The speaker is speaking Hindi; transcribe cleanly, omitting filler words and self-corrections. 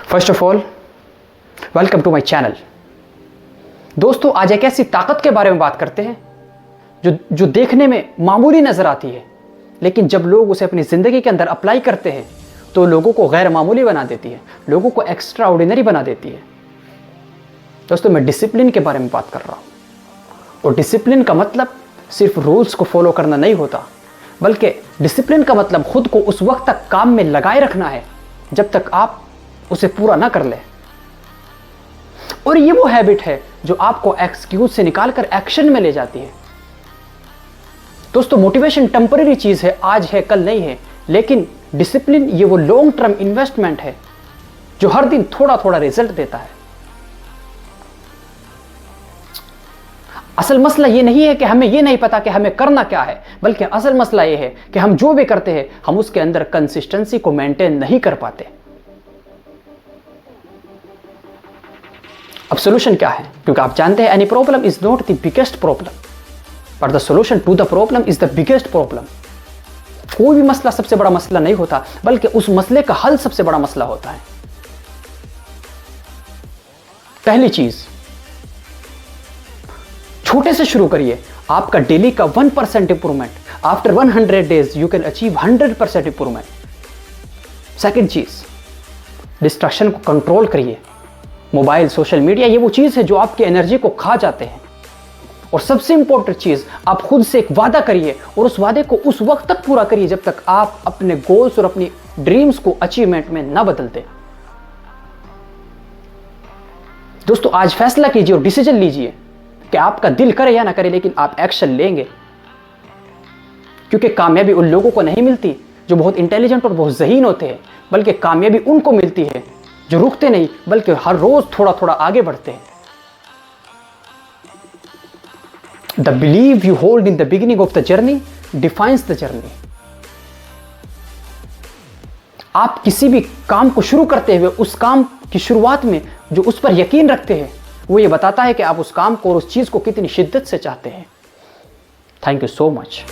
First of all welcome to my channel. दोस्तों, आज एक ऐसी ताकत के बारे में बात करते हैं जो देखने में मामूली नजर आती है, लेकिन जब लोग उसे अपनी जिंदगी के अंदर अप्लाई करते हैं तो लोगों को गैर मामूली बना देती है, लोगों को एक्स्ट्रा ऑर्डिनरी बना देती है। दोस्तों, मैं डिसिप्लिन के बारे में बात कर रहा हूं। और डिसिप्लिन का मतलब सिर्फ रूल्स को फॉलो करना नहीं होता, बल्कि डिसिप्लिन का मतलब खुद को उस वक्त तक काम में लगाए रखना है जब तक आप उसे पूरा ना कर ले। और ये वो हैबिट है जो आपको एक्सक्यूज से निकालकर एक्शन में ले जाती है। दोस्तों, मोटिवेशन टेम्पररी चीज है, आज है कल नहीं है, लेकिन डिसिप्लिन ये वो लॉन्ग टर्म इन्वेस्टमेंट है जो हर दिन थोड़ा थोड़ा रिजल्ट देता है। असल मसला ये नहीं है कि हमें ये नहीं पता कि हमें करना क्या है, बल्कि असल मसला ये है कि हम जो भी करते हैं हम उसके अंदर कंसिस्टेंसी को मेंटेन नहीं कर पाते। अब सोल्यूशन क्या है? क्योंकि आप जानते हैं any problem is not the biggest problem, but the solution to the problem is the biggest problem. कोई भी मसला सबसे बड़ा मसला नहीं होता, बल्कि उस मसले का हल सबसे बड़ा मसला होता है। पहली चीज, छोटे से शुरू करिए। आपका डेली का 1% improvement, after 100 days you can achieve 100% improvement. Second चीज, डिस्ट्रैक्शन को कंट्रोल करिए। मोबाइल, सोशल मीडिया ये वो चीज है जो आपकी एनर्जी को खा जाते हैं। और सबसे इंपॉर्टेंट चीज, आप खुद से एक वादा करिए और उस वादे को उस वक्त तक पूरा करिए जब तक आप अपने गोल्स और अपनी ड्रीम्स को अचीवमेंट में ना बदलते। दोस्तों, आज फैसला कीजिए और डिसीजन लीजिए कि आपका दिल करे या ना करे, लेकिन आप एक्शन लेंगे। क्योंकि कामयाबी उन लोगों को नहीं मिलती जो बहुत इंटेलिजेंट और बहुत ज़हीन होते हैं, बल्कि कामयाबी उनको मिलती है जो रुकते नहीं, बल्कि हर रोज थोड़ा थोड़ा आगे बढ़ते हैं। The believe you hold in the beginning of the journey defines the journey. आप किसी भी काम को शुरू करते हुए उस काम की शुरुआत में जो उस पर यकीन रखते हैं, वो ये बताता है कि आप उस काम को और उस चीज को कितनी शिद्दत से चाहते हैं। Thank you so much.